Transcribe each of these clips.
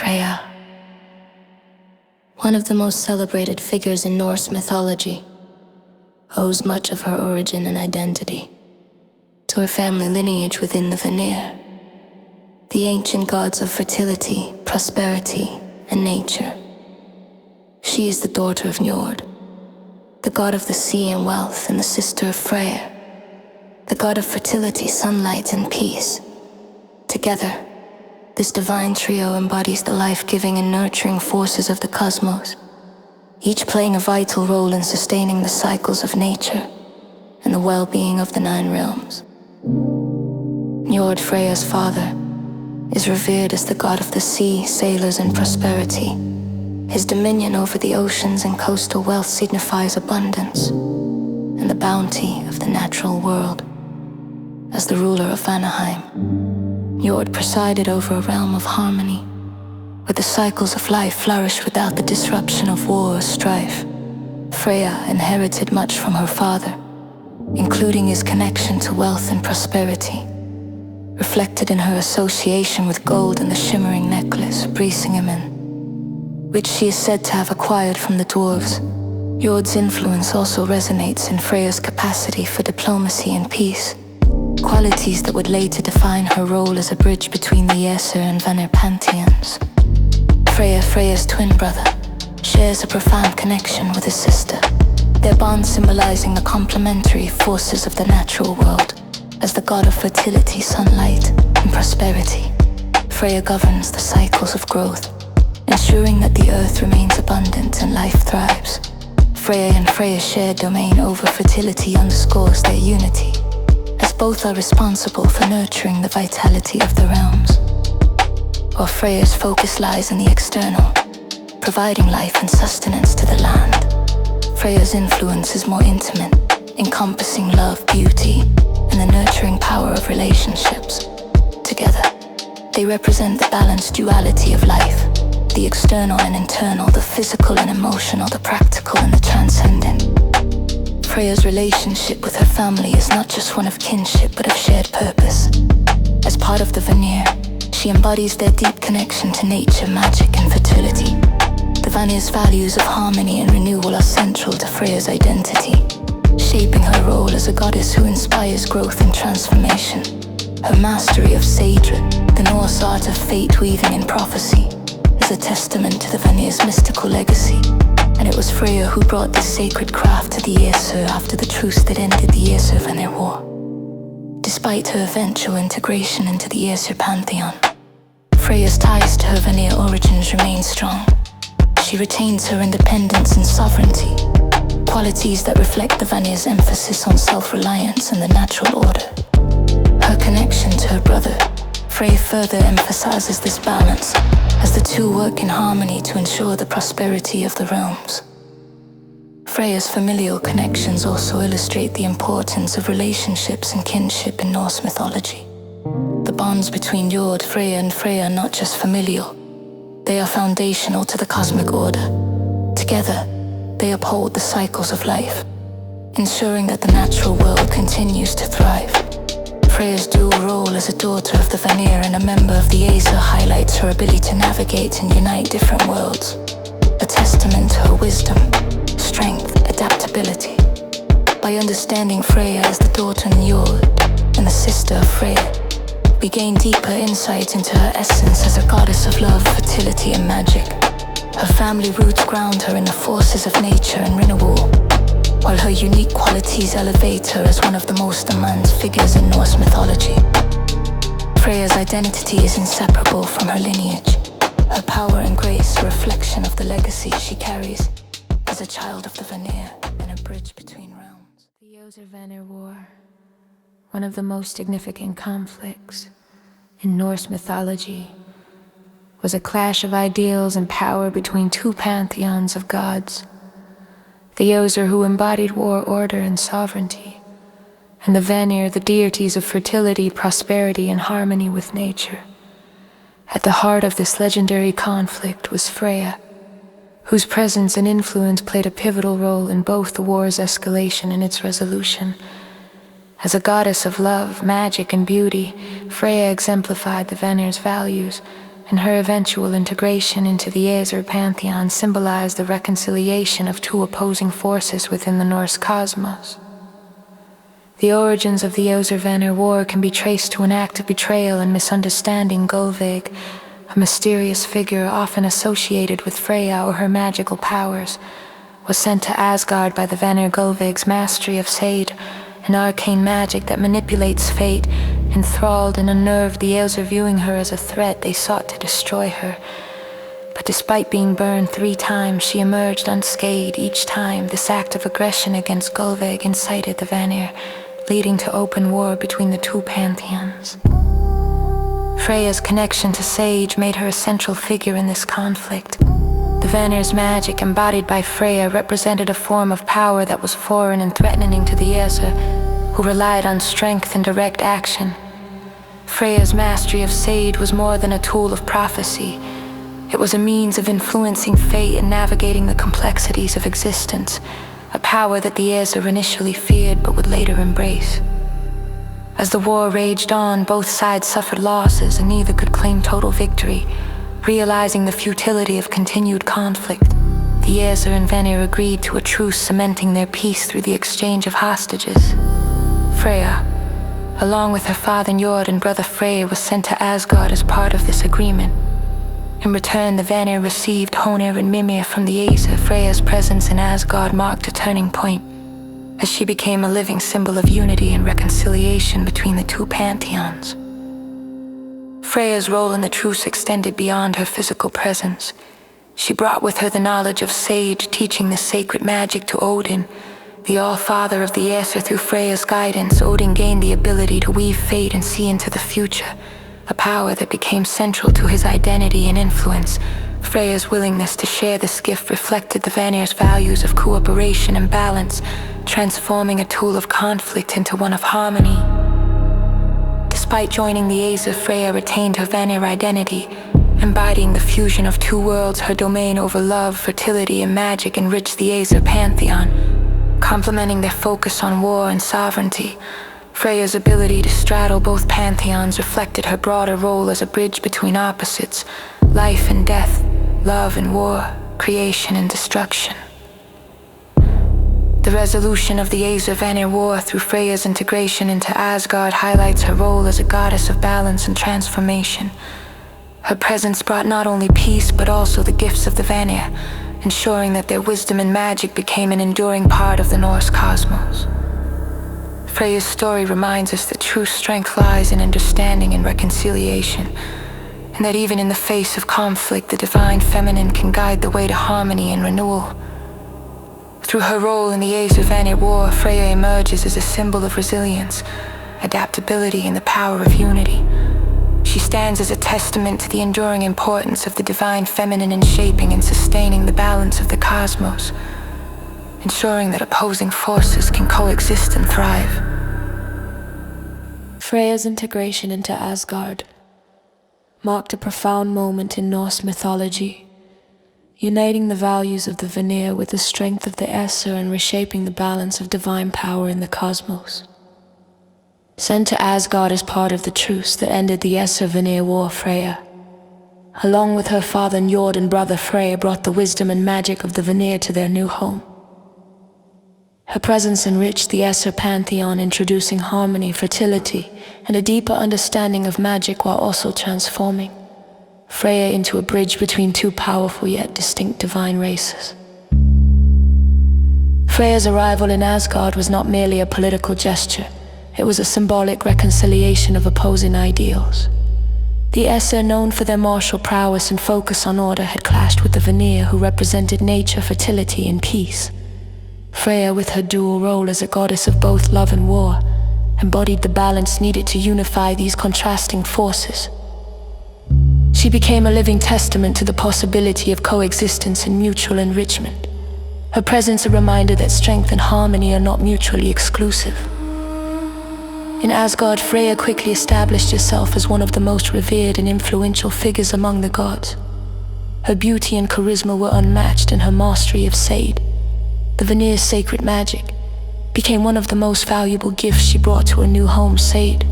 Freya. One of the most celebrated figures in Norse mythology, owes much of her origin and identity to her family lineage within the Vanir, the ancient gods of fertility, prosperity, and nature. She is the daughter of Njord, the god of the sea and wealth, and the sister of Freyr, the god of fertility, sunlight, and peace. Together, this divine trio embodies the life-giving and nurturing forces of the cosmos, each playing a vital role in sustaining the cycles of nature and the well-being of the 9 realms. Njord, Freya's father, is revered as the god of the sea, sailors, and prosperity. His dominion over the oceans and coastal wealth signifies abundance and the bounty of the natural world. As the ruler of Vanaheim, Njord presided over a realm of harmony, where the cycles of life flourish without the disruption of war or strife. Freya inherited much from her father, including his connection to wealth and prosperity, reflected in her association with gold and the shimmering necklace, Brísingamen, which she is said to have acquired from the dwarves. Njord's influence also resonates in Freya's capacity for diplomacy and peace, qualities that would later define her role as a bridge between the Aesir and Vanir pantheons. Freya's twin brother, shares a profound connection with his sister, their bond symbolizing the complementary forces of the natural world. As the god of fertility, sunlight, and prosperity, Freya governs the cycles of growth, ensuring that the earth remains abundant and life thrives. Freya and Freya's shared domain over fertility underscores their unity, as both are responsible for nurturing the vitality of the realms. While Freya's focus lies in the external, providing life and sustenance to the land, Freya's influence is more intimate, encompassing love, beauty, and the nurturing power of relationships. Together, they represent the balanced duality of life, the external and internal, the physical and emotional, the practical and the transcendent. Freya's relationship with her family is not just one of kinship, but of shared purpose. As part of the Vanir, she embodies their deep connection to nature, magic, and fertility. The Vanir's values of harmony and renewal are central to Freya's identity, shaping her role as a goddess who inspires growth and transformation. Her mastery of sagery, the Norse art of fate weaving and prophecy, is a testament to the Vanir's mystical legacy, and it was Freya who brought this sacred craft to the Aesir after the truce that ended the Aesir-Vanir War. Despite her eventual integration into the Aesir pantheon, Freya's ties to her Vanir origins remain strong. She retains her independence and sovereignty, qualities that reflect the Vanir's emphasis on self-reliance and the natural order. Her connection to her brother, Freyr, further emphasizes this balance, as the two work in harmony to ensure the prosperity of the realms. Freya's familial connections also illustrate the importance of relationships and kinship in Norse mythology. The bonds between Njord, Freya, and Freya are not just familial, they are foundational to the cosmic order. Together, they uphold the cycles of life, ensuring that the natural world continues to thrive. Freya's dual role as a daughter of the Vanir and a member of the Aesir highlights her ability to navigate and unite different worlds, a testament to her wisdom, strength, adaptability. By understanding Freya as the daughter of Njord and the sister of Freyr, we gain deeper insight into her essence as a goddess of love, fertility, and magic. Her family roots ground her in the forces of nature and renewal, while her unique qualities elevate her as one of the most admired figures in Norse mythology. Freya's identity is inseparable from her lineage, her power and grace a reflection of the legacy she carries as a child of the Vanir and a bridge between realms. The Aesir and Vanir War, one of the most significant conflicts in Norse mythology, was a clash of ideals and power between two pantheons of gods. The Aesir, who embodied war, order, and sovereignty, and the Vanir, the deities of fertility, prosperity, and harmony with nature. At the heart of this legendary conflict was Freya, whose presence and influence played a pivotal role in both the war's escalation and its resolution. As a goddess of love, magic, and beauty, Freya exemplified the Vanir's values, and her eventual integration into the Aesir pantheon symbolized the reconciliation of two opposing forces within the Norse cosmos. The origins of the Aesir Vanir War can be traced to an act of betrayal and misunderstanding. Gullveig, a mysterious figure often associated with Freya or her magical powers, was sent to Asgard by the Vanir. Gullveig's mastery of Sade, an arcane magic that manipulates fate, enthralled and unnerved the Aesir. Viewing her as a threat, they sought to destroy her. But despite being burned 3 times, she emerged unscathed. Each time, this act of aggression against Gullveig incited the Vanir, leading to open war between the two pantheons. Freya's connection to Sage made her a central figure in this conflict. The Vanir's magic, embodied by Freya, represented a form of power that was foreign and threatening to the Aesir, who relied on strength and direct action. Freya's mastery of Sage was more than a tool of prophecy. It was a means of influencing fate and navigating the complexities of existence, a power that the Aesir initially feared but would later embrace. As the war raged on, both sides suffered losses and neither could claim total victory. Realizing the futility of continued conflict, the Aesir and Vanir agreed to a truce, cementing their peace through the exchange of hostages. Freya, along with her father Njord and brother Freyr, was sent to Asgard as part of this agreement. In return, the Vanir received Honir and Mimir from the Aesir. Freya's presence in Asgard marked a turning point, as she became a living symbol of unity and reconciliation between the two pantheons. Freya's role in the truce extended beyond her physical presence. She brought with her the knowledge of Sage, teaching the sacred magic to Odin, the All-Father of the Aesir. Through Freya's guidance, Odin gained the ability to weave fate and see into the future, a power that became central to his identity and influence. Freya's willingness to share this gift reflected the Vanir's values of cooperation and balance, transforming a tool of conflict into one of harmony. Despite joining the Aesir, Freya retained her Vanir identity, embodying the fusion of two worlds. Her domain over love, fertility, and magic enriched the Aesir pantheon, complementing their focus on war and sovereignty. Freya's ability to straddle both pantheons reflected her broader role as a bridge between opposites, life and death, love and war, creation and destruction. The resolution of the Aesir Vanir War through Freya's integration into Asgard highlights her role as a goddess of balance and transformation. Her presence brought not only peace but also the gifts of the Vanir, ensuring that their wisdom and magic became an enduring part of the Norse cosmos. Freya's story reminds us that true strength lies in understanding and reconciliation, and that even in the face of conflict, the divine feminine can guide the way to harmony and renewal. Through her role in the Aesir Vanir War, Freya emerges as a symbol of resilience, adaptability, and the power of unity. She stands as a testament to the enduring importance of the divine feminine in shaping and sustaining the balance of the cosmos, ensuring that opposing forces can coexist and thrive. Freya's integration into Asgard marked a profound moment in Norse mythology, uniting the values of the Vanir with the strength of the Aesir and reshaping the balance of divine power in the cosmos. Sent to Asgard as part of the truce that ended the Aesir Vanir War, Freya, along with her father Njord and brother Freyr, brought the wisdom and magic of the Vanir to their new home. Her presence enriched the Aesir pantheon, introducing harmony, fertility, and a deeper understanding of magic while also transforming Freya into a bridge between two powerful yet distinct divine races. Freya's arrival in Asgard was not merely a political gesture, it was a symbolic reconciliation of opposing ideals. The Aesir, known for their martial prowess and focus on order, had clashed with the Vanir, who represented nature, fertility, and peace. Freya, with her dual role as a goddess of both love and war, embodied the balance needed to unify these contrasting forces. She became a living testament to the possibility of coexistence and mutual enrichment. Her presence a reminder that strength and harmony are not mutually exclusive. In Asgard, Freya quickly established herself as one of the most revered and influential figures among the gods. Her beauty and charisma were unmatched, and her mastery of Sade, the Vanir's sacred magic, became one of the most valuable gifts she brought to her new home. Sade,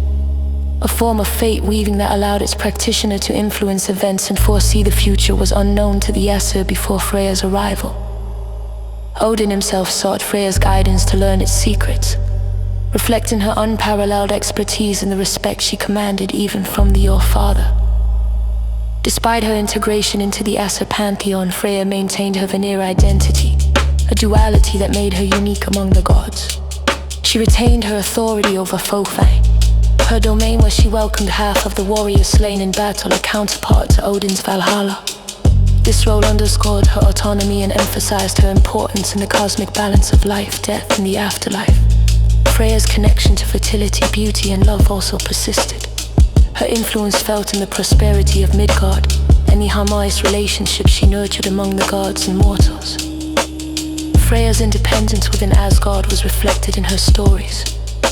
A form of fate weaving that allowed its practitioner to influence events and foresee the future was unknown to the Aesir before Freya's arrival. Odin himself sought Freya's guidance to learn its secrets, reflecting her unparalleled expertise and the respect she commanded even from the All-Father. Despite her integration into the Aesir pantheon, Freya maintained her Vanir identity, a duality that made her unique among the gods. She retained her authority over Fofang, her domain where she welcomed half of the warriors slain in battle, a counterpart to Odin's Valhalla. This role underscored her autonomy and emphasized her importance in the cosmic balance of life, death, and the afterlife. Freya's connection to fertility, beauty, and love also persisted. Her influence felt in the prosperity of Midgard and the harmonious relationships she nurtured among the gods and mortals. Freya's independence within Asgard was reflected in her stories,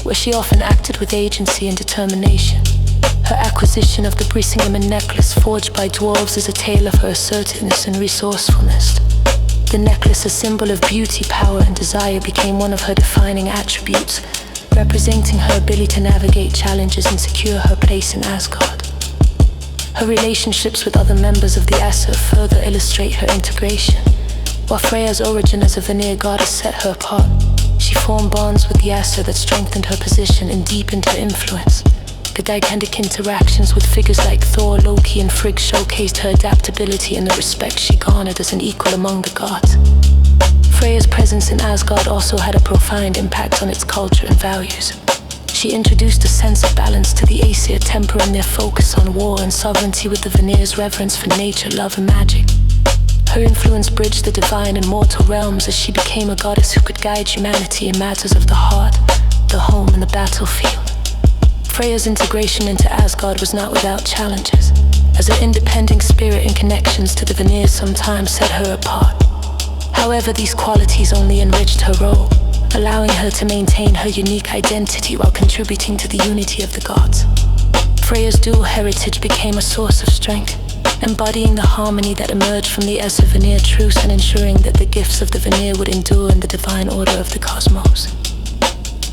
where she often acted with agency and determination. Her acquisition of the Brísingamen necklace forged by dwarves is a tale of her assertiveness and resourcefulness. The necklace, a symbol of beauty, power, and desire, became one of her defining attributes, representing her ability to navigate challenges and secure her place in Asgard. Her relationships with other members of the Aesir further illustrate her integration. While Freya's origin as a Vanir goddess set her apart, she formed bonds with the Aesir that strengthened her position and deepened her influence. The gigantic interactions with figures like Thor, Loki, and Frigg showcased her adaptability and the respect she garnered as an equal among the gods. Freya's presence in Asgard also had a profound impact on its culture and values. She introduced a sense of balance to the Aesir, tempering their focus on war and sovereignty with the Vanir's reverence for nature, love, and magic. Her influence bridged the divine and mortal realms as she became a goddess who could guide humanity in matters of the heart, the home, and the battlefield. Freya's integration into Asgard was not without challenges, as her independent spirit and connections to the Vanir sometimes set her apart. However, these qualities only enriched her role, allowing her to maintain her unique identity while contributing to the unity of the gods. Freya's dual heritage became a source of strength, embodying the harmony that emerged from the Aesir-Vanir truce and ensuring that the gifts of the Vanir would endure in the divine order of the cosmos.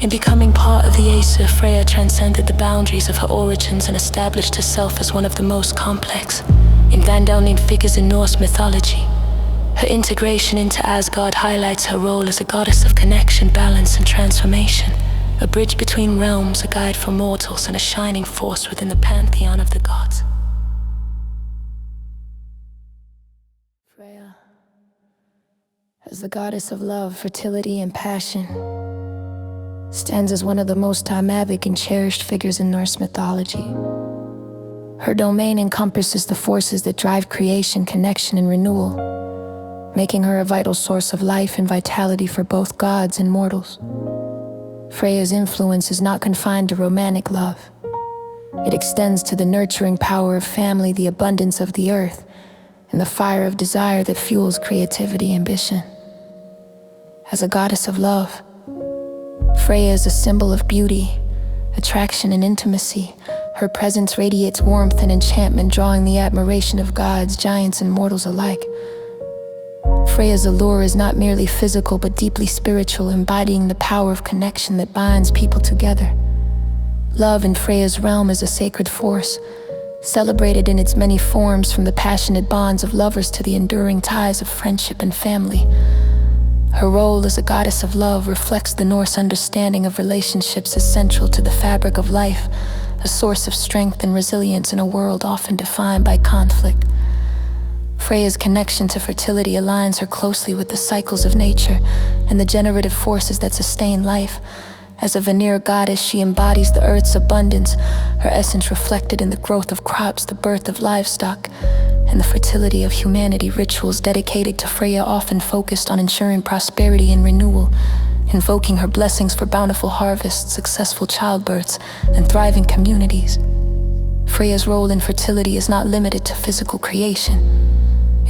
In becoming part of the Aesir, Freya transcended the boundaries of her origins and established herself as one of the most complex, endandoning figures in Norse mythology. Her integration into Asgard highlights her role as a goddess of connection, balance, and transformation, a bridge between realms, a guide for mortals, and a shining force within the pantheon of the gods. Freya, as the goddess of love, fertility, and passion, stands as one of the most dynamic and cherished figures in Norse mythology. Her domain encompasses the forces that drive creation, connection, and renewal, making her a vital source of life and vitality for both gods and mortals. Freya's influence is not confined to romantic love. It extends to the nurturing power of family, the abundance of the earth, and the fire of desire that fuels creativity and ambition. As a goddess of love, Freya is a symbol of beauty, attraction, and intimacy. Her presence radiates warmth and enchantment, drawing the admiration of gods, giants, and mortals alike. Freya's allure is not merely physical but deeply spiritual, embodying the power of connection that binds people together. Love in Freya's realm is a sacred force, celebrated in its many forms, from the passionate bonds of lovers to the enduring ties of friendship and family. Her role as a goddess of love reflects the Norse understanding of relationships as central to the fabric of life, a source of strength and resilience in a world often defined by conflict. Freya's connection to fertility aligns her closely with the cycles of nature and the generative forces that sustain life. As a Vanir goddess, she embodies the earth's abundance, her essence reflected in the growth of crops, the birth of livestock, and the fertility of humanity. Rituals dedicated to Freya often focused on ensuring prosperity and renewal, invoking her blessings for bountiful harvests, successful childbirths, and thriving communities. Freya's role in fertility is not limited to physical creation.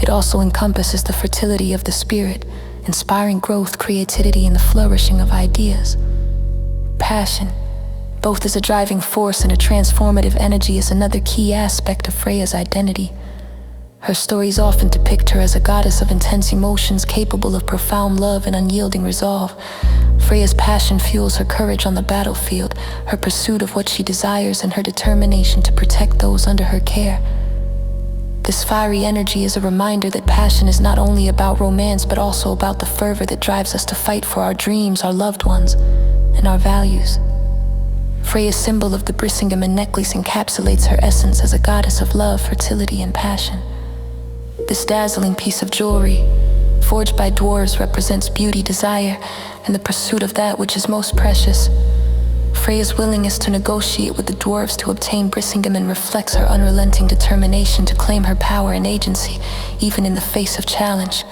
It also encompasses the fertility of the spirit, inspiring growth, creativity, and the flourishing of ideas. Passion, both as a driving force and a transformative energy, is another key aspect of Freya's identity. Her stories often depict her as a goddess of intense emotions, capable of profound love and unyielding resolve. Freya's passion fuels her courage on the battlefield, her pursuit of what she desires and her determination to protect those under her care. This fiery energy is a reminder that passion is not only about romance but also about the fervor that drives us to fight for our dreams, our loved ones, and our values. Freya's symbol of the Brísingamen necklace encapsulates her essence as a goddess of love, fertility, and passion. This dazzling piece of jewelry, forged by dwarves, represents beauty, desire, and the pursuit of that which is most precious. Freya's willingness to negotiate with the dwarves to obtain Brísingamen reflects her unrelenting determination to claim her power and agency, even in the face of challenge.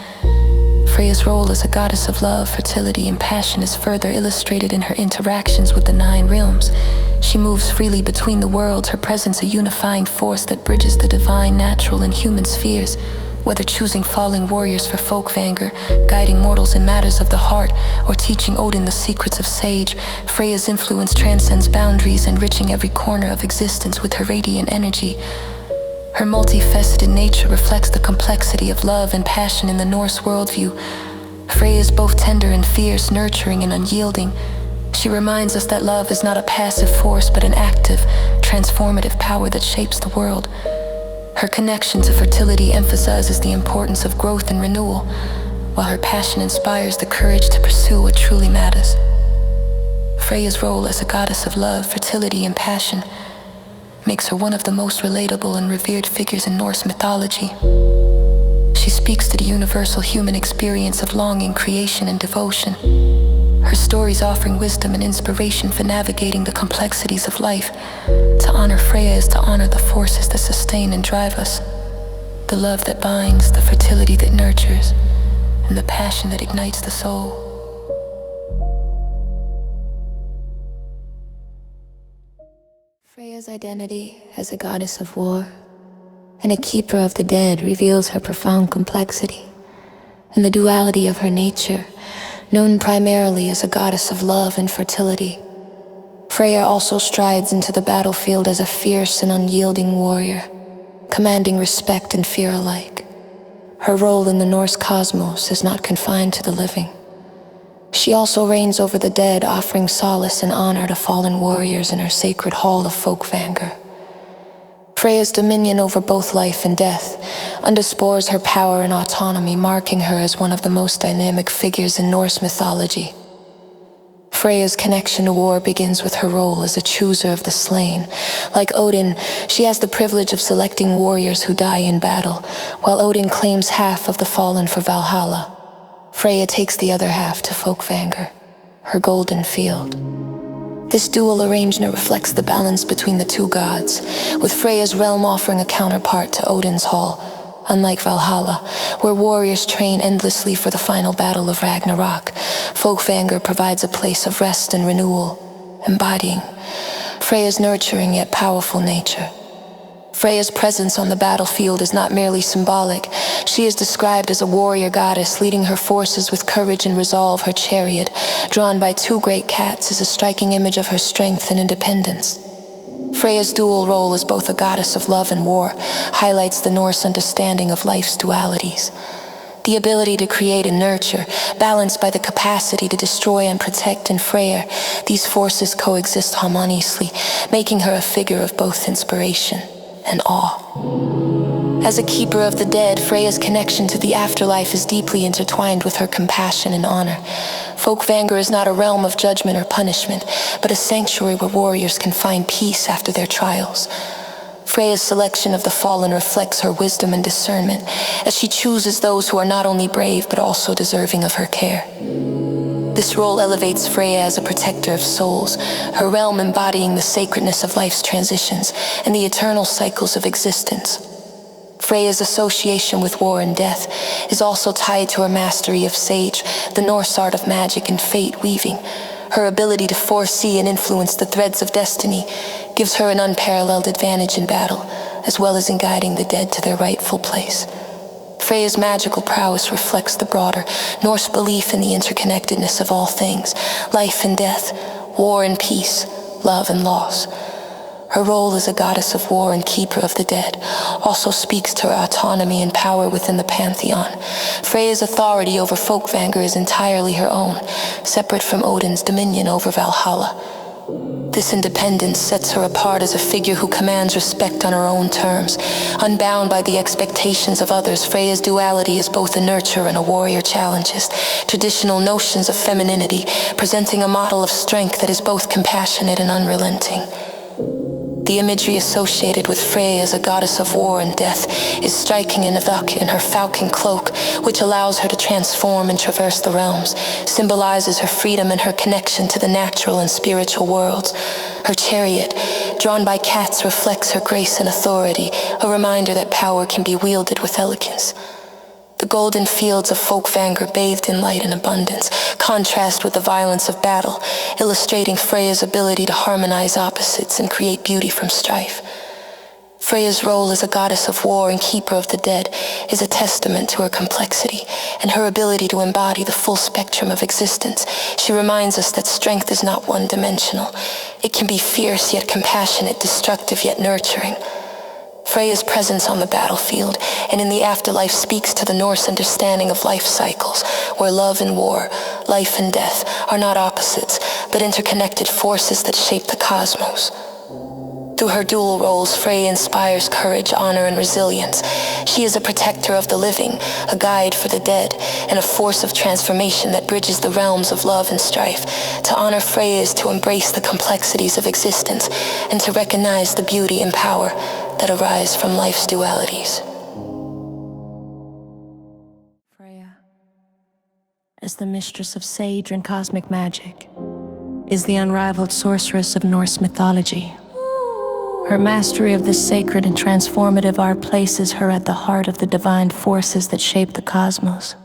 Freya's role as a goddess of love, fertility, and passion is further illustrated in her interactions with the 9 realms. She moves freely between the worlds, her presence a unifying force that bridges the divine, natural, and human spheres. Whether choosing fallen warriors for Folkvanger, guiding mortals in matters of the heart, or teaching Odin the secrets of sage, Freya's influence transcends boundaries, enriching every corner of existence with her radiant energy. Her multifaceted nature reflects the complexity of love and passion in the Norse worldview. Freya is both tender and fierce, nurturing and unyielding. She reminds us that love is not a passive force but an active, transformative power that shapes the world. Her connection to fertility emphasizes the importance of growth and renewal, while her passion inspires the courage to pursue what truly matters. Freya's role as a goddess of love, fertility, and passion makes her one of the most relatable and revered figures in Norse mythology. She speaks to the universal human experience of longing, creation, and devotion. Her stories offering wisdom and inspiration for navigating the complexities of life. To honor Freya is to honor the forces that sustain and drive us. The love that binds, the fertility that nurtures, and the passion that ignites the soul. Freya's identity as a goddess of war and a keeper of the dead reveals her profound complexity and the duality of her nature, known primarily as a goddess of love and fertility. Freya also strides into the battlefield as a fierce and unyielding warrior, commanding respect and fear alike. Her role in the Norse cosmos is not confined to the living. She also reigns over the dead, offering solace and honor to fallen warriors in her sacred hall of Folkvanger. Freya's dominion over both life and death underscores her power and autonomy, marking her as one of the most dynamic figures in Norse mythology. Freya's connection to war begins with her role as a chooser of the slain. Like Odin, she has the privilege of selecting warriors who die in battle, while Odin claims half of the fallen for Valhalla. Freya takes the other half to Folkvanger, her golden field. This dual arrangement reflects the balance between the two gods, with Freya's realm offering a counterpart to Odin's hall. Unlike Valhalla, where warriors train endlessly for the final battle of Ragnarok, Folkvanger provides a place of rest and renewal, embodying Freya's nurturing yet powerful nature. Freya's presence on the battlefield is not merely symbolic. She is described as a warrior goddess, leading her forces with courage and resolve. Her chariot, drawn by 2 great cats, is a striking image of her strength and independence. Freya's dual role as both a goddess of love and war highlights the Norse understanding of life's dualities. The ability to create and nurture, balanced by the capacity to destroy and protect in Freyr, these forces coexist harmoniously, making her a figure of both inspiration and awe. As a keeper of the dead, Freya's connection to the afterlife is deeply intertwined with her compassion and honor. Folkvanger is not a realm of judgment or punishment, but a sanctuary where warriors can find peace after their trials. Freya's selection of the fallen reflects her wisdom and discernment, as she chooses those who are not only brave but also deserving of her care. This role elevates Freya as a protector of souls, her realm embodying the sacredness of life's transitions and the eternal cycles of existence. Freya's association with war and death is also tied to her mastery of sage, the Norse art of magic and fate weaving. Her ability to foresee and influence the threads of destiny gives her an unparalleled advantage in battle, as well as in guiding the dead to their rightful place. Freya's magical prowess reflects the broader Norse belief in the interconnectedness of all things, life and death, war and peace, love and loss. Her role as a goddess of war and keeper of the dead also speaks to her autonomy and power within the pantheon. Freya's authority over Folkvanger is entirely her own, separate from Odin's dominion over Valhalla. This independence sets her apart as a figure who commands respect on her own terms. Unbound by the expectations of others, Freya's duality is both a nurturer and a warrior challenges traditional notions of femininity, presenting a model of strength that is both compassionate and unrelenting. The imagery associated with Freya as a goddess of war and death is striking and evocative in her falcon cloak, which allows her to transform and traverse the realms, symbolizes her freedom and her connection to the natural and spiritual worlds. Her chariot, drawn by cats, reflects her grace and authority, a reminder that power can be wielded with elegance. The golden fields of Folkvanger bathed in light and abundance contrast with the violence of battle, illustrating Freya's ability to harmonize opposites and create beauty from strife. Freya's role as a goddess of war and keeper of the dead is a testament to her complexity and her ability to embody the full spectrum of existence. She reminds us that strength is not one-dimensional. It can be fierce yet compassionate, destructive yet nurturing. Freya's presence on the battlefield and in the afterlife speaks to the Norse understanding of life cycles, where love and war, life and death, are not opposites, but interconnected forces that shape the cosmos. Through her dual roles, Freya inspires courage, honor, and resilience. She is a protector of the living, a guide for the dead, and a force of transformation that bridges the realms of love and strife. To honor Freya is to embrace the complexities of existence and to recognize the beauty and power that arise from life's dualities. Freya, as the mistress of sage and cosmic magic, is the unrivaled sorceress of Norse mythology. Her mastery of this sacred and transformative art places her at the heart of the divine forces that shape the cosmos.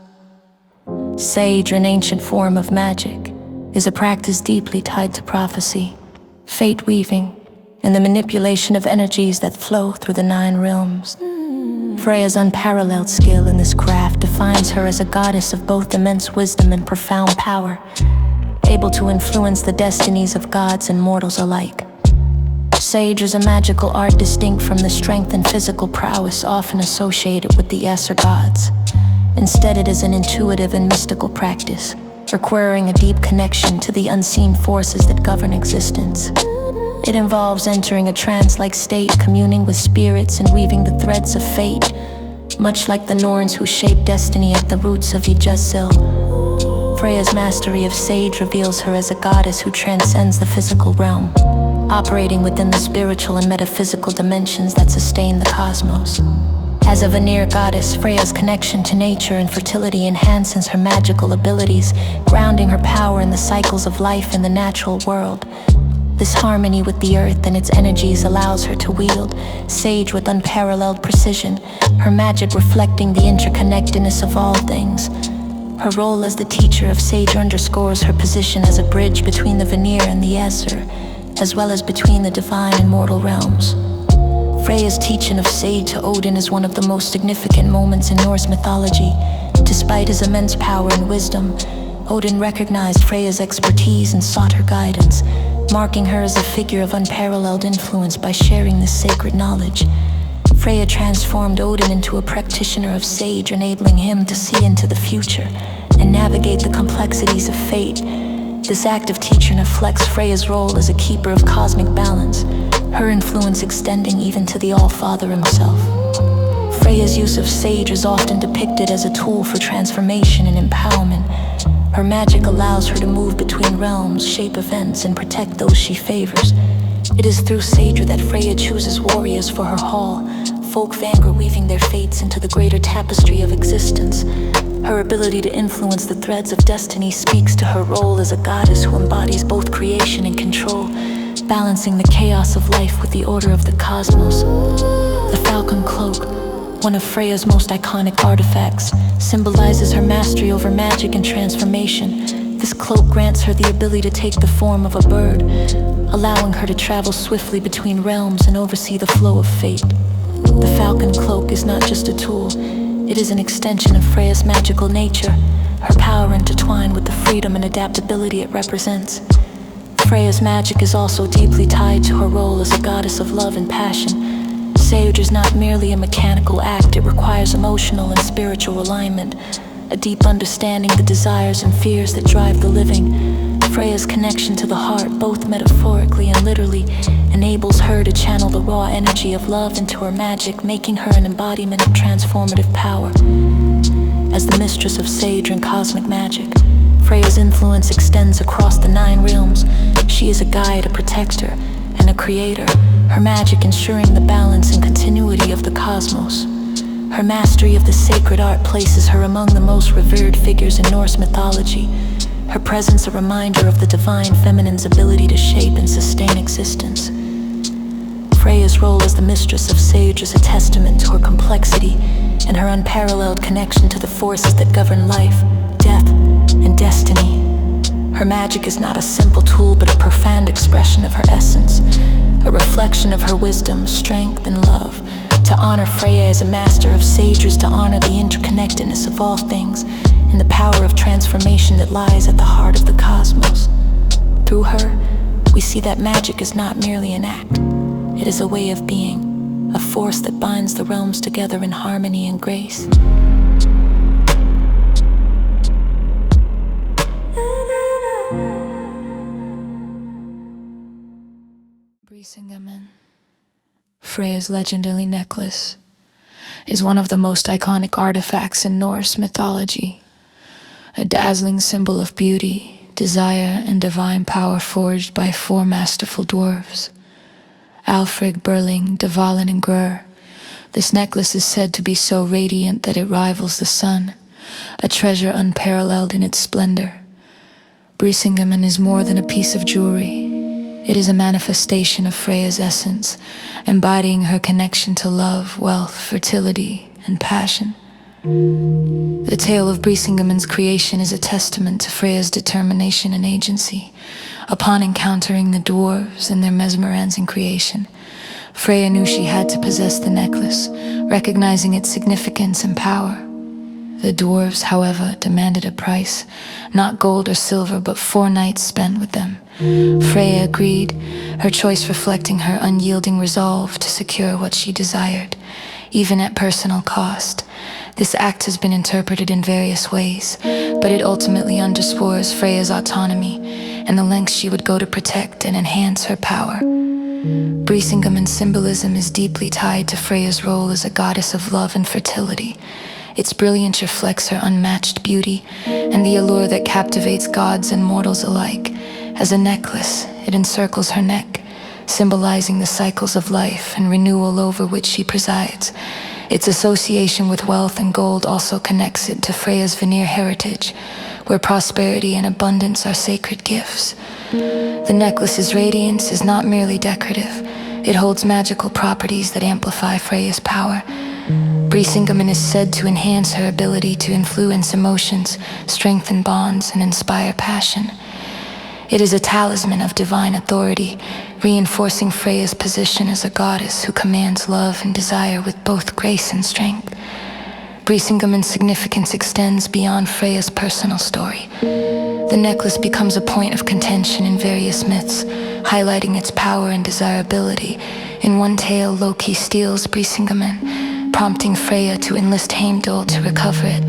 Sage, an ancient form of magic, is a practice deeply tied to prophecy, fate weaving, and the manipulation of energies that flow through the 9 realms. Freya's unparalleled skill in this craft defines her as a goddess of both immense wisdom and profound power, able to influence the destinies of gods and mortals alike. Sage is a magical art distinct from the strength and physical prowess often associated with the Aesir gods. Instead, it is an intuitive and mystical practice, requiring a deep connection to the unseen forces that govern existence. It involves entering a trance-like state, communing with spirits and weaving the threads of fate, much like the Norns who shape destiny at the roots of Yggdrasil. Freya's mastery of sage reveals her as a goddess who transcends the physical realm, operating within the spiritual and metaphysical dimensions that sustain the cosmos. As a Vanir goddess, Freya's connection to nature and fertility enhances her magical abilities, grounding her power in the cycles of life in the natural world. This harmony with the earth and its energies allows her to wield sage with unparalleled precision, her magic reflecting the interconnectedness of all things. Her role as the teacher of sage underscores her position as a bridge between the Vanir and the Aesir, as well as between the divine and mortal realms. Freya's teaching of sage to Odin is one of the most significant moments in Norse mythology. Despite his immense power and wisdom, Odin recognized Freya's expertise and sought her guidance, marking her as a figure of unparalleled influence by sharing this sacred knowledge. Freya transformed Odin into a practitioner of sage, enabling him to see into the future and navigate the complexities of fate. This act of teaching reflects Freya's role as a keeper of cosmic balance, her influence extending even to the All-Father himself. Freya's use of sage is often depicted as a tool for transformation and empowerment. Her magic allows her to move between realms, shape events, and protect those she favors. It is through sage that Freya chooses warriors for her hall, Folkvanger weaving their fates into the greater tapestry of existence. Her ability to influence the threads of destiny speaks to her role as a goddess who embodies both creation and control, balancing the chaos of life with the order of the cosmos. The falcon cloak, one of Freya's most iconic artifacts, symbolizes her mastery over magic and transformation. This cloak grants her the ability to take the form of a bird, allowing her to travel swiftly between realms and oversee the flow of fate. The falcon cloak is not just a tool, it is an extension of Freya's magical nature, her power intertwined with the freedom and adaptability it represents. Freya's magic is also deeply tied to her role as a goddess of love and passion. Sage is not merely a mechanical act, it requires emotional and spiritual alignment, a deep understanding the desires and fears that drive the living. Freya's connection to the heart, both metaphorically and literally, enables her to channel the raw energy of love into her magic, making her an embodiment of transformative power. As the mistress of sage and cosmic magic, Freya's influence extends across the 9 realms. She is a guide, a protector, and a creator, her magic ensuring the balance and continuity of the cosmos. Her mastery of the sacred art places her among the most revered figures in Norse mythology, her presence a reminder of the divine feminine's ability to shape and sustain existence. Freya's role as the mistress of sage is a testament to her complexity and her unparalleled connection to the forces that govern life, death, and destiny. Her magic is not a simple tool but a profound expression of her essence, a reflection of her wisdom, strength, and love. To honor Freya as a master of sage is to honor the interconnectedness of all things and the power of transformation that lies at the heart of the cosmos. Through her, we see that magic is not merely an act. It is a way of being, a force that binds the realms together in harmony and grace. Brísingamen, Freya's legendary necklace, is one of the most iconic artifacts in Norse mythology. A dazzling symbol of beauty, desire, and divine power forged by 4 masterful dwarves, Alfred, Berling, Dvalin, and Grur. This necklace is said to be so radiant that it rivals the sun, a treasure unparalleled in its splendor. Brísingamen is more than a piece of jewelry. It is a manifestation of Freya's essence, embodying her connection to love, wealth, fertility, and passion. The tale of Brísingamen's creation is a testament to Freya's determination and agency. Upon encountering the dwarves and their mesmerizing creation, Freya knew she had to possess the necklace, recognizing its significance and power. The dwarves, however, demanded a price, not gold or silver, but 4 nights spent with them. Freya agreed, her choice reflecting her unyielding resolve to secure what she desired, even at personal cost. This act has been interpreted in various ways, but it ultimately underscores Freya's autonomy and the lengths she would go to protect and enhance her power. Brísingamen's symbolism is deeply tied to Freya's role as a goddess of love and fertility. Its brilliance reflects her unmatched beauty and the allure that captivates gods and mortals alike. As a necklace, it encircles her neck, symbolizing the cycles of life and renewal over which she presides. Its association with wealth and gold also connects it to Freya's Vanir heritage, where prosperity and abundance are sacred gifts. The necklace's radiance is not merely decorative. It holds magical properties that amplify Freya's power. Brísingamen is said to enhance her ability to influence emotions, strengthen bonds, and inspire passion. It is a talisman of divine authority, reinforcing Freya's position as a goddess who commands love and desire with both grace and strength. Brísingamen's significance extends beyond Freya's personal story. The necklace becomes a point of contention in various myths, highlighting its power and desirability. In one tale, Loki steals Brísingamen, prompting Freya to enlist Heimdall to recover it.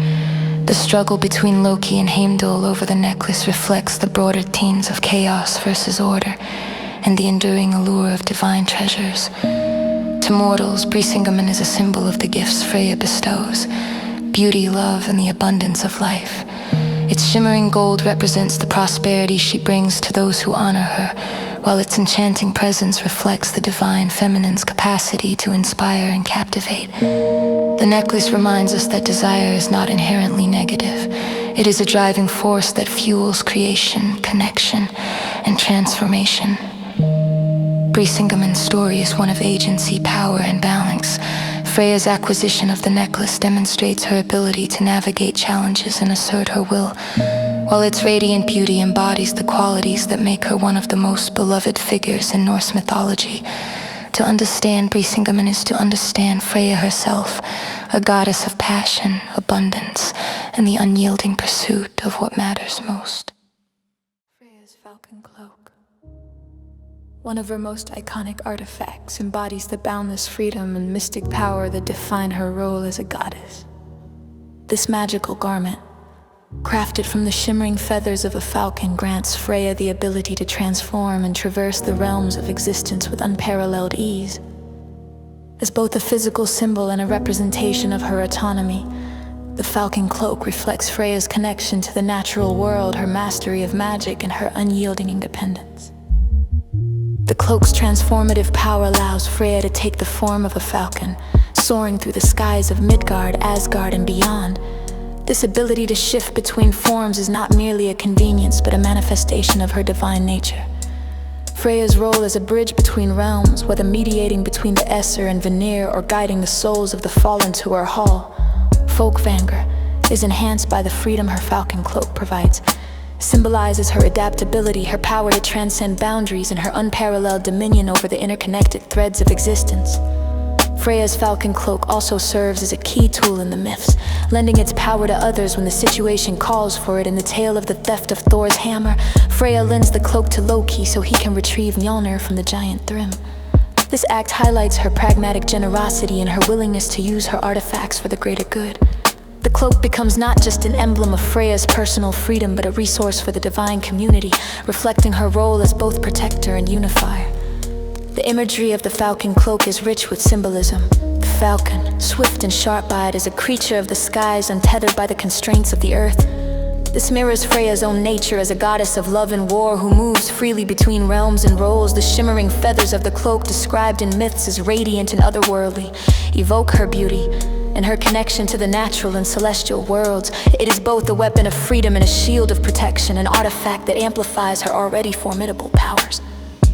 The struggle between Loki and Heimdall over the necklace reflects the broader themes of chaos versus order and the enduring allure of divine treasures. To mortals, Brísingamen is a symbol of the gifts Freya bestows: beauty, love, and the abundance of life. Its shimmering gold represents the prosperity she brings to those who honor her, while its enchanting presence reflects the divine feminine's capacity to inspire and captivate. The necklace reminds us that desire is not inherently negative. It is a driving force that fuels creation, connection, and transformation. Brísingamen's story is one of agency, power, and balance. Freya's acquisition of the necklace demonstrates her ability to navigate challenges and assert her will, while its radiant beauty embodies the qualities that make her one of the most beloved figures in Norse mythology. To understand Brísingamen is to understand Freya herself, a goddess of passion, abundance, and the unyielding pursuit of what matters most. Freya's falcon cloak, One of her most iconic artifacts embodies the boundless freedom and mystic power that define her role as a goddess. This magical garment, crafted from the shimmering feathers of a falcon, grants Freya the ability to transform and traverse the realms of existence with unparalleled ease. As both a physical symbol and a representation of her autonomy, the falcon cloak reflects Freya's connection to the natural world, her mastery of magic, and her unyielding independence. The cloak's transformative power allows Freya to take the form of a falcon, soaring through the skies of Midgard, Asgard, and beyond. This ability to shift between forms is not merely a convenience, but a manifestation of her divine nature. Freya's role as a bridge between realms, whether mediating between the Aesir and Vanir or guiding the souls of the fallen to her hall, Folkvanger, is enhanced by the freedom her falcon cloak provides. Symbolizes her adaptability, her power to transcend boundaries, and her unparalleled dominion over the interconnected threads of existence. Freya's falcon cloak also serves as a key tool in the myths, lending its power to others when the situation calls for it. In the tale of the theft of Thor's hammer, Freya lends the cloak to Loki so he can retrieve Mjolnir from the giant Thrym. This act highlights her pragmatic generosity and her willingness to use her artifacts for the greater good. The cloak becomes not just an emblem of Freya's personal freedom, but a resource for the divine community, reflecting her role as both protector and unifier. The imagery of the falcon cloak is rich with symbolism. The falcon, swift and sharp-eyed, is a creature of the skies, untethered by the constraints of the earth. This mirrors Freya's own nature as a goddess of love and war who moves freely between realms and roles. The shimmering feathers of the cloak, described in myths as radiant and otherworldly, evoke her beauty and her connection to the natural and celestial worlds. It is both a weapon of freedom and a shield of protection, an artifact that amplifies her already formidable powers.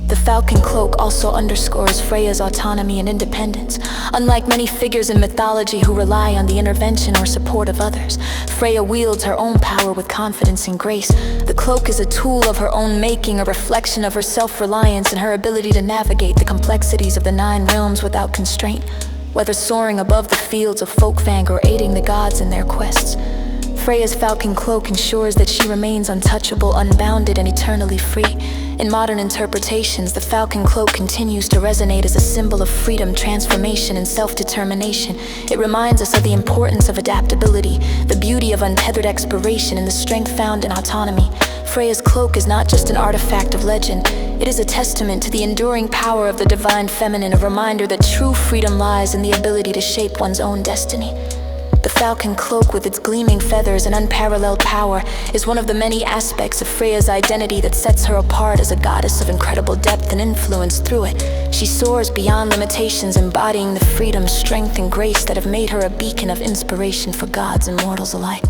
The falcon cloak also underscores Freya's autonomy and independence. Unlike many figures in mythology who rely on the intervention or support of others, Freya wields her own power with confidence and grace. The cloak is a tool of her own making, a reflection of her self-reliance and her ability to navigate the complexities of the 9 realms without constraint. Whether soaring above the fields of Folkvang or aiding the gods in their quests, Freya's falcon cloak ensures that she remains untouchable, unbounded, and eternally free. In modern interpretations, the falcon cloak continues to resonate as a symbol of freedom, transformation, and self-determination. It reminds us of the importance of adaptability, the beauty of untethered exploration, and the strength found in autonomy. Freya's cloak is not just an artifact of legend. It is a testament to the enduring power of the divine feminine, a reminder that true freedom lies in the ability to shape one's own destiny. The falcon cloak, with its gleaming feathers and unparalleled power, is one of the many aspects of Freya's identity that sets her apart as a goddess of incredible depth and influence. Through it, she soars beyond limitations, embodying the freedom, strength, and grace that have made her a beacon of inspiration for gods and mortals alike.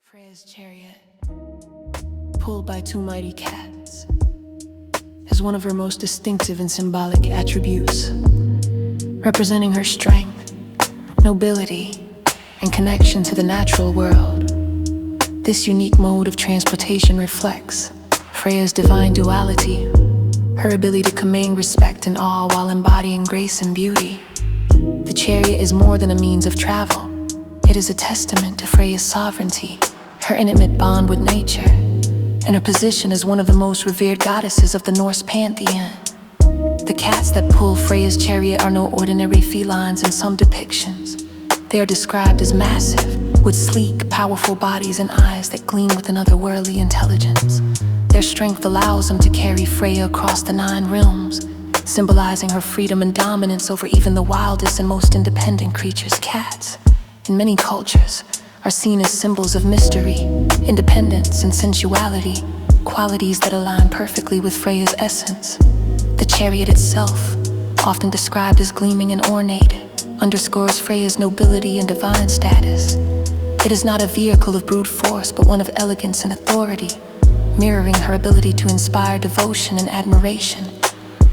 Freya's chariot, pulled by 2 mighty cats, is one of her most distinctive and symbolic attributes, representing her strength, nobility, and connection to the natural world. This unique mode of transportation reflects Freya's divine duality, her ability to command respect and awe while embodying grace and beauty. The chariot is more than a means of travel. It is a testament to Freya's sovereignty, her intimate bond with nature, and her position as one of the most revered goddesses of the Norse pantheon. The cats that pull Freya's chariot are no ordinary felines in some depictions. They are described as massive, with sleek, powerful bodies and eyes that gleam with an otherworldly intelligence. Their strength allows them to carry Freya across the 9 realms, symbolizing her freedom and dominance over even the wildest and most independent creatures. Cats, in many cultures, are seen as symbols of mystery, independence, and sensuality, qualities that align perfectly with Freya's essence. The chariot itself, often described as gleaming and ornate, underscores Freya's nobility and divine status. It is not a vehicle of brute force, but one of elegance and authority, mirroring her ability to inspire devotion and admiration.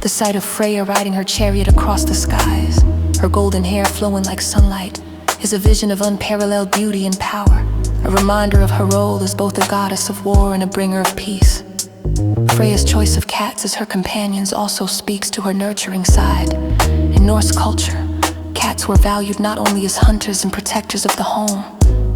The sight of Freya riding her chariot across the skies, her golden hair flowing like sunlight, is a vision of unparalleled beauty and power, a reminder of her role as both a goddess of war and a bringer of peace. Freya's choice of cats as her companions also speaks to her nurturing side. In Norse culture, cats were valued not only as hunters and protectors of the home,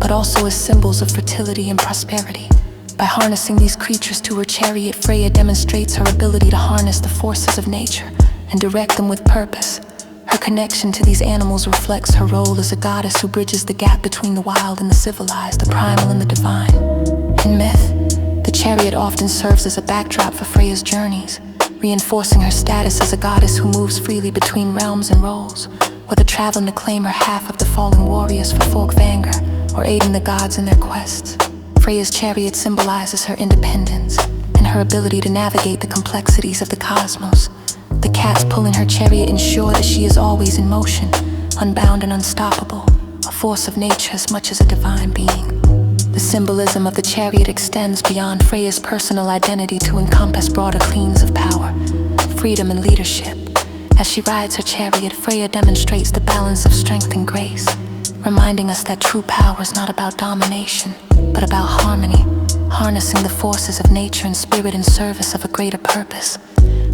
but also as symbols of fertility and prosperity. By harnessing these creatures to her chariot, Freya demonstrates her ability to harness the forces of nature and direct them with purpose. Her connection to these animals reflects her role as a goddess who bridges the gap between the wild and the civilized, the primal and the divine. In myth, the chariot often serves as a backdrop for Freya's journeys, reinforcing her status as a goddess who moves freely between realms and roles, whether traveling to claim her half of the fallen warriors for Folkvanger or aiding the gods in their quests. Freya's chariot symbolizes her independence and her ability to navigate the complexities of the cosmos. The cats pulling her chariot ensure that she is always in motion, unbound and unstoppable, a force of nature as much as a divine being. The symbolism of the chariot extends beyond Freya's personal identity to encompass broader themes of power, freedom and leadership. As she rides her chariot, Freya demonstrates the balance of strength and grace, reminding us that true power is not about domination, but about harmony, harnessing the forces of nature and spirit in service of a greater purpose.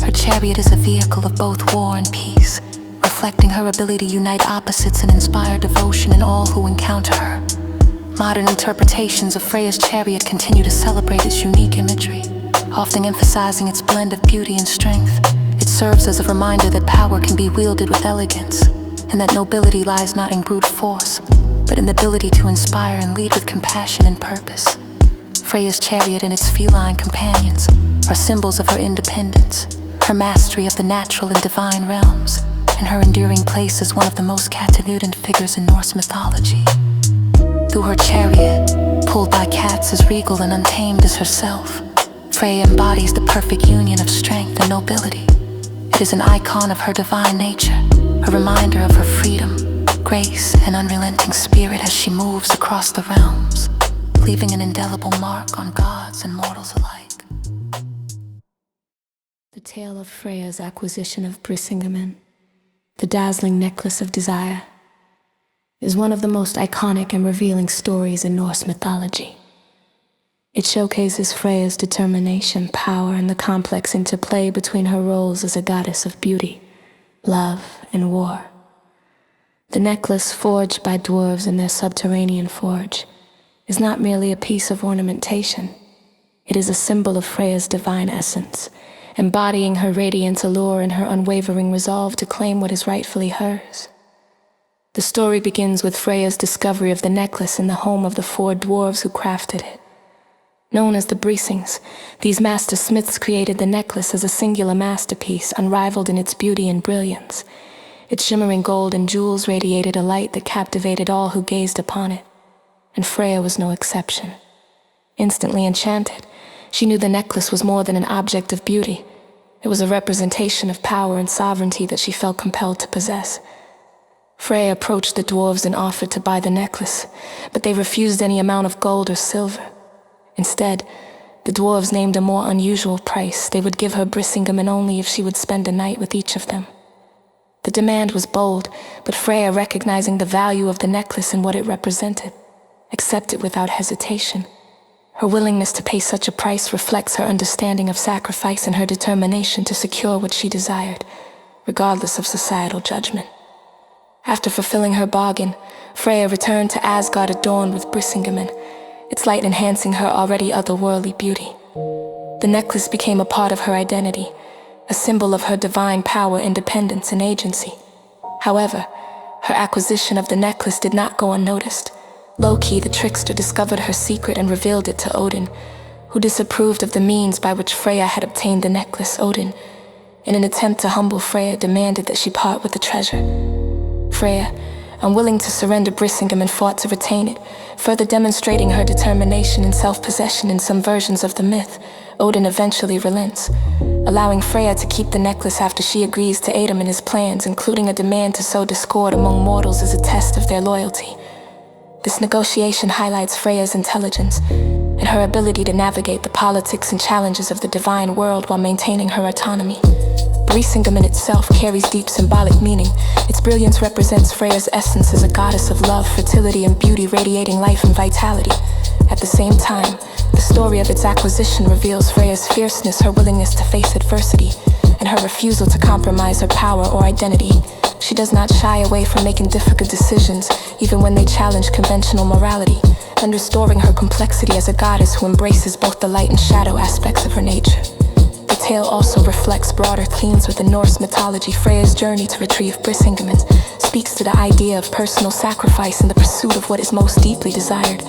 Her chariot is a vehicle of both war and peace, reflecting her ability to unite opposites and inspire devotion in all who encounter her. Modern interpretations of Freya's chariot continue to celebrate its unique imagery, often emphasizing its blend of beauty and strength. It serves as a reminder that power can be wielded with elegance, and that nobility lies not in brute force, but in the ability to inspire and lead with compassion and purpose. Freya's chariot and its feline companions are symbols of her independence, her mastery of the natural and divine realms, and her enduring place as one of the most captivating figures in Norse mythology. Through her chariot, pulled by cats as regal and untamed as herself, Freya embodies the perfect union of strength and nobility. It is an icon of her divine nature, a reminder of her freedom, grace, and unrelenting spirit as she moves across the realms, leaving an indelible mark on gods and mortals alike. The tale of Freya's acquisition of Brísingamen, the dazzling necklace of desire, is one of the most iconic and revealing stories in Norse mythology. It showcases Freya's determination, power, and the complex interplay between her roles as a goddess of beauty, love, and war. The necklace, forged by dwarves in their subterranean forge, is not merely a piece of ornamentation. It is a symbol of Freya's divine essence, embodying her radiant allure and her unwavering resolve to claim what is rightfully hers. The story begins with Freya's discovery of the necklace in the home of the 4 dwarves who crafted it. Known as the Brísings, these master smiths created the necklace as a singular masterpiece, unrivaled in its beauty and brilliance. Its shimmering gold and jewels radiated a light that captivated all who gazed upon it, and Freya was no exception. Instantly enchanted, she knew the necklace was more than an object of beauty. It was a representation of power and sovereignty that she felt compelled to possess. Freya approached the dwarves and offered to buy the necklace, but they refused any amount of gold or silver. Instead, the dwarves named a more unusual price. They would give her Brísingamen only if she would spend a night with each of them. The demand was bold, but Freya, recognizing the value of the necklace and what it represented, accepted without hesitation. Her willingness to pay such a price reflects her understanding of sacrifice and her determination to secure what she desired, regardless of societal judgment. After fulfilling her bargain, Freya returned to Asgard adorned with Brísingamen, its light enhancing her already otherworldly beauty. The necklace became a part of her identity, a symbol of her divine power, independence, and agency. However, her acquisition of the necklace did not go unnoticed. Loki, the trickster, discovered her secret and revealed it to Odin, who disapproved of the means by which Freya had obtained the necklace. Odin, in an attempt to humble Freya, demanded that she part with the treasure. Freya, unwilling to surrender Brísingamen, fought to retain it, further demonstrating her determination and self-possession in some versions of the myth. Odin eventually relents, allowing Freya to keep the necklace after she agrees to aid him in his plans, including a demand to sow discord among mortals as a test of their loyalty. This negotiation highlights Freya's intelligence and her ability to navigate the politics and challenges of the divine world while maintaining her autonomy. Brísingamen itself carries deep symbolic meaning. Its brilliance represents Freya's essence as a goddess of love, fertility, and beauty, radiating life and vitality. At the same time, the story of its acquisition reveals Freya's fierceness, her willingness to face adversity, and her refusal to compromise her power or identity. she does not shy away from making difficult decisions, even when they challenge conventional morality, and restoring her complexity as a goddess who embraces both the light and shadow aspects of her nature. The tale also reflects broader themes within Norse mythology. Freya's journey to retrieve Brísingamen speaks to the idea of personal sacrifice in the pursuit of what is most deeply desired.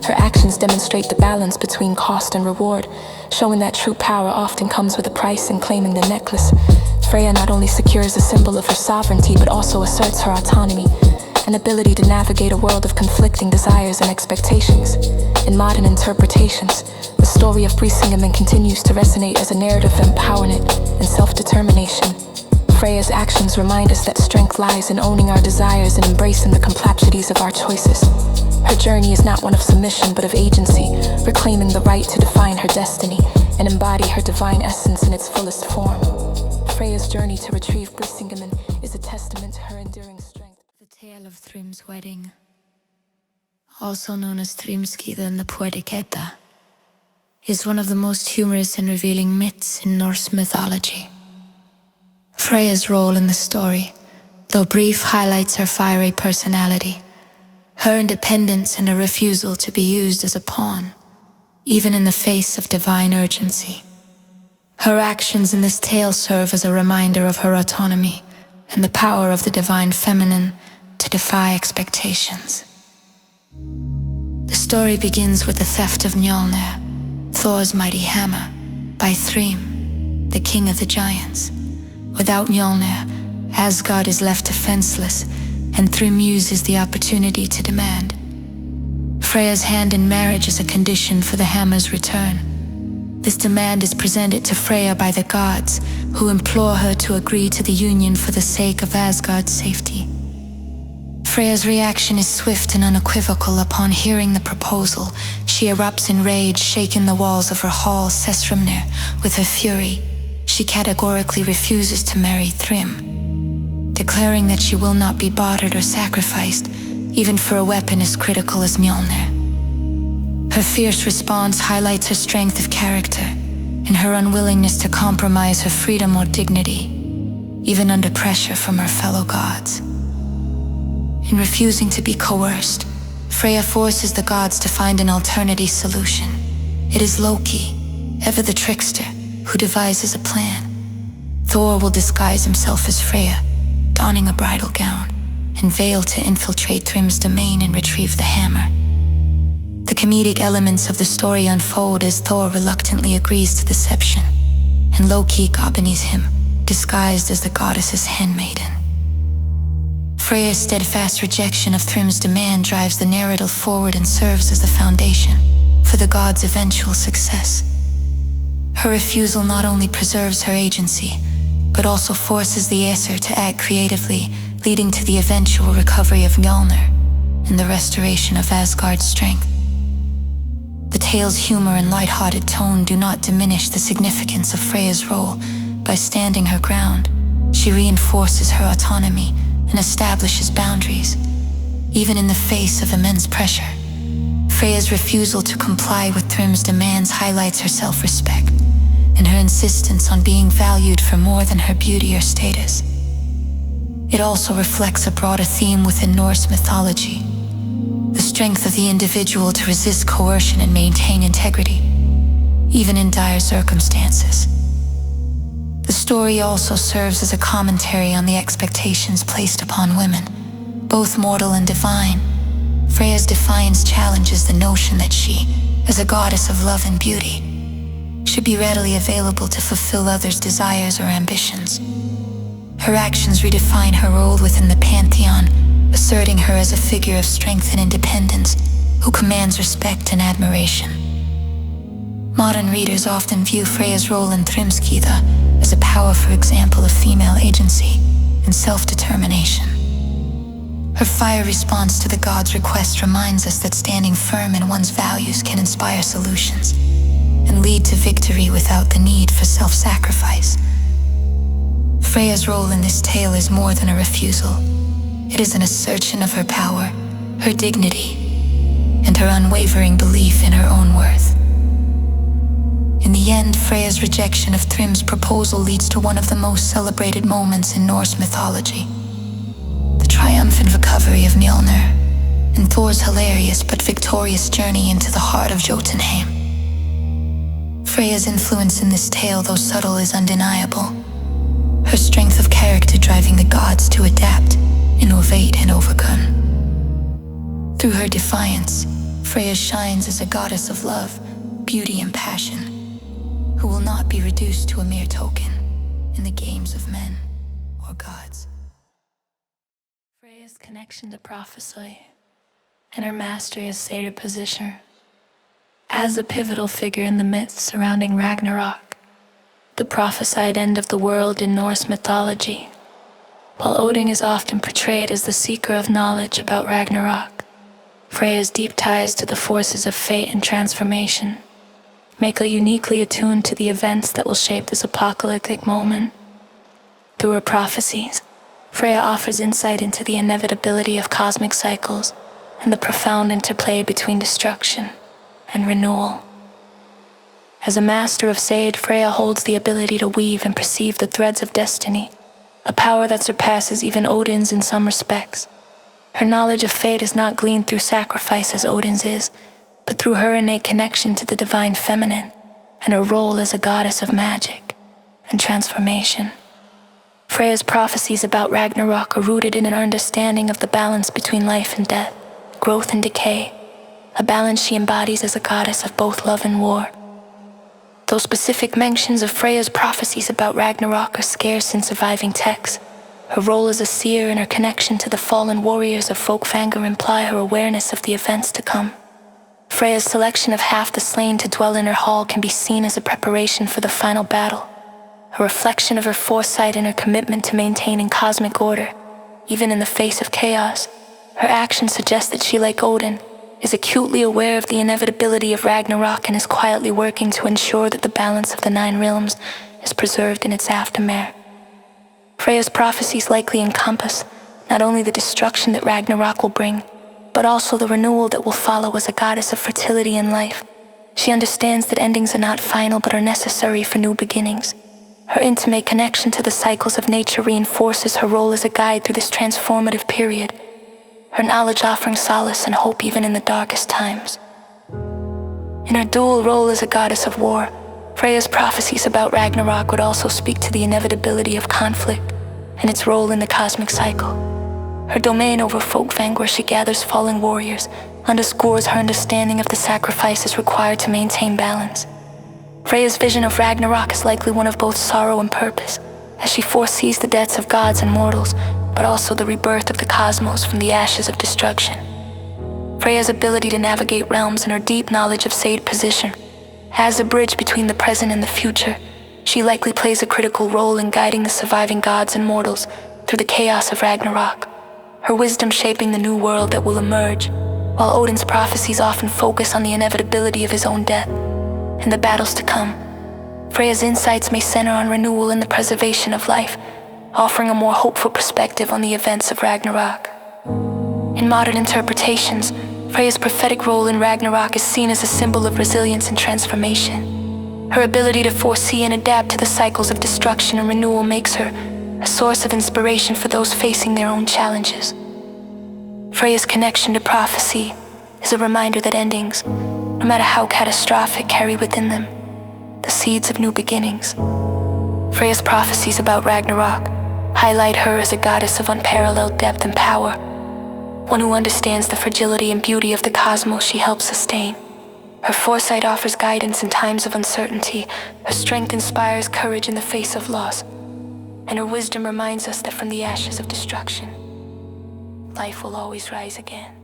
Her actions demonstrate the balance between cost and reward, showing that true power often comes with a price in claiming the necklace. Freya not only secures a symbol of her sovereignty, but also asserts her autonomy, an ability to navigate a world of conflicting desires and expectations. In modern interpretations, the story of Brísingamen continues to resonate as a narrative of empowerment and self-determination. Freya's actions remind us that strength lies in owning our desires and embracing the complexities of our choices. Her journey is not one of submission, but of agency, reclaiming the right to define her destiny and embody her divine essence in its fullest form. Freya's journey to retrieve Brísingamen is a testament to her enduring strength. The tale of Thrym's wedding, also known as Thrymskida in the Poetic Edda, is one of the most humorous and revealing myths in Norse mythology. Freya's role in the story, though brief, highlights her fiery personality, her independence and her refusal to be used as a pawn, even in the face of divine urgency. Her actions in this tale serve as a reminder of her autonomy and the power of the divine feminine to defy expectations. The story begins with the theft of Mjolnir, Thor's mighty hammer, by Thrym, the king of the giants. Without Mjolnir, Asgard is left defenseless, and Thrym uses the opportunity to demand Freya's hand in marriage as a condition for the hammer's return. This demand is presented to Freya by the gods, who implore her to agree to the union for the sake of Asgard's safety. Freya's reaction is swift and unequivocal. Upon hearing the proposal, she erupts in rage, shaking the walls of her hall, Sessrumnir, with her fury. She categorically refuses to marry Thrym, declaring that she will not be bartered or sacrificed, even for a weapon as critical as Mjolnir. Her fierce response highlights her strength of character and her unwillingness to compromise her freedom or dignity, even under pressure from her fellow gods. In refusing to be coerced, Freya forces the gods to find an alternative solution. It is Loki, ever the trickster, who devises a plan. Thor will disguise himself as Freya, donning a bridal gown, and veil to infiltrate Thrym's domain and retrieve the hammer. The comedic elements of the story unfold as Thor reluctantly agrees to deception, and Loki accompanies him, disguised as the goddess's handmaiden. Freya's steadfast rejection of Thrym's demand drives the narrative forward and serves as the foundation for the gods' eventual success. Her refusal not only preserves her agency, but also forces the Aesir to act creatively, leading to the eventual recovery of Mjolnir and the restoration of Asgard's strength. The tale's humor and light-hearted tone do not diminish the significance of Freya's role. By standing her ground, she reinforces her autonomy and establishes boundaries, even in the face of immense pressure. Freya's refusal to comply with Thrym's demands highlights her self-respect and her insistence on being valued for more than her beauty or status. It also reflects a broader theme within Norse mythology: the strength of the individual to resist coercion and maintain integrity, even in dire circumstances. The story also serves as a commentary on the expectations placed upon women, both mortal and divine. Freya's defiance challenges the notion that she, as a goddess of love and beauty, should be readily available to fulfill others' desires or ambitions. Her actions redefine her role within the pantheon, asserting her as a figure of strength and independence who commands respect and admiration. Modern readers often view Freya's role in Thrymskida as a powerful example of female agency and self-determination. Her fire response to the gods' request reminds us that standing firm in one's values can inspire solutions and lead to victory without the need for self-sacrifice. Freya's role in this tale is more than a refusal. It is an assertion of her power, her dignity, and her unwavering belief in her own worth. In the end, Freya's rejection of Thrym's proposal leads to one of the most celebrated moments in Norse mythology: triumphant recovery of Mjolnir, and Thor's hilarious but victorious journey into the heart of Jotunheim. Freya's influence in this tale, though subtle, is undeniable. Her strength of character driving the gods to adapt, innovate, and overcome. Through her defiance, Freya shines as a goddess of love, beauty, and passion, who will not be reduced to a mere token in the games of men or gods. Freya's connection to prophecy and her mastery as satyr position her as a pivotal figure in the myths surrounding Ragnarok, the prophesied end of the world in Norse mythology. While Odin is often portrayed as the seeker of knowledge about Ragnarok, Freya's deep ties to the forces of fate and transformation make her uniquely attuned to the events that will shape this apocalyptic moment. Through her prophecies, Freya offers insight into the inevitability of cosmic cycles and the profound interplay between destruction and renewal. As a master of Sade, Freya holds the ability to weave and perceive the threads of destiny, a power that surpasses even Odin's in some respects. Her knowledge of fate is not gleaned through sacrifice as Odin's is, but through her innate connection to the divine feminine and her role as a goddess of magic and transformation. Freya's prophecies about Ragnarok are rooted in an understanding of the balance between life and death, growth and decay, a balance she embodies as a goddess of both love and war. Though specific mentions of Freya's prophecies about Ragnarok are scarce in surviving texts, her role as a seer and her connection to the fallen warriors of Folkvanger imply her awareness of the events to come. Freya's selection of half the slain to dwell in her hall can be seen as a preparation for the final battle, a reflection of her foresight and her commitment to maintaining cosmic order, even in the face of chaos. Her actions suggest that she, like Odin, is acutely aware of the inevitability of Ragnarok and is quietly working to ensure that the balance of the 9 realms is preserved in its aftermath. Freya's prophecies likely encompass not only the destruction that Ragnarok will bring, but also the renewal that will follow as a goddess of fertility and life. She understands that endings are not final but are necessary for new beginnings. Her intimate connection to the cycles of nature reinforces her role as a guide through this transformative period, her knowledge offering solace and hope even in the darkest times. In her dual role as a goddess of war, Freya's prophecies about Ragnarok would also speak to the inevitability of conflict and its role in the cosmic cycle. Her domain over Folkvang, where she gathers fallen warriors, underscores her understanding of the sacrifices required to maintain balance. Freya's vision of Ragnarok is likely one of both sorrow and purpose, as she foresees the deaths of gods and mortals, but also the rebirth of the cosmos from the ashes of destruction. Freya's ability to navigate realms and her deep knowledge of Sade position. As a bridge between the present and the future, she likely plays a critical role in guiding the surviving gods and mortals through the chaos of Ragnarok, her wisdom shaping the new world that will emerge, while Odin's prophecies often focus on the inevitability of his own death and the battles to come. Freya's insights may center on renewal and the preservation of life, offering a more hopeful perspective on the events of Ragnarok. In modern interpretations, Freya's prophetic role in Ragnarok is seen as a symbol of resilience and transformation. Her ability to foresee and adapt to the cycles of destruction and renewal makes her a source of inspiration for those facing their own challenges. Freya's connection to prophecy is a reminder that endings, no matter how catastrophic, carry within them the seeds of new beginnings. Freya's prophecies about Ragnarok highlight her as a goddess of unparalleled depth and power, one who understands the fragility and beauty of the cosmos she helps sustain. Her foresight offers guidance in times of uncertainty, her strength inspires courage in the face of loss, and her wisdom reminds us that from the ashes of destruction, life will always rise again.